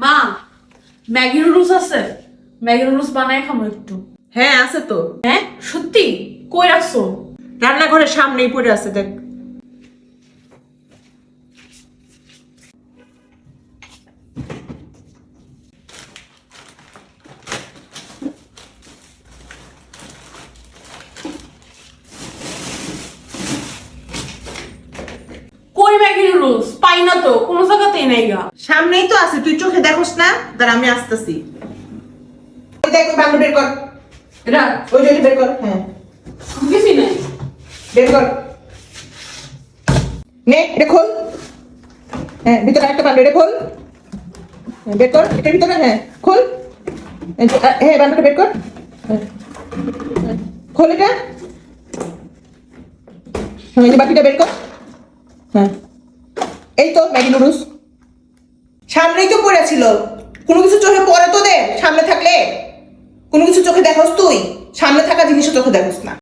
মা, Maggi noodles আছে? Maggi noodles বানায় খাবো একটু। হ্যাঁ আছে তো। হ্যাঁ সত্যি? কই রাখছো? রান্নাঘরের সামনেই পড়ে আছে, দেখ। কই ম্যাগি নুডলস? পাই না তো, কোনো জায়গাতেই নাই গা। সামনেই তো আছে, তুই চোখে দেখোস না? দাঁড়া আমি আসতেছি। ওই দেখ, ওই বাংলো বের কর। এটা ওই জন্য বের কর। হ্যাঁ কিছুই নাই। বের কর। নে এটা খোল। হ্যাঁ ভিতরে একটা বাংলো, এটা খোল। হ্যাঁ, বের কর এটার ভিতরে। হ্যাঁ খোল। হ্যাঁ বাংলোটা বের কর। হ্যাঁ, হ্যাঁ, খোল এটা। হ্যাঁ এই যে বাকিটা বের কর। হ্যাঁ এই তো ম্যাগি নুডলস সামনেই তো পড়ে ছিল। কোনো কিছু চোখে পড়ে তো দে, সামনে থাকলে কোনো কিছু চোখে দেখোস তুই? সামনে থাকা জিনিসও চোখে দেখোস না।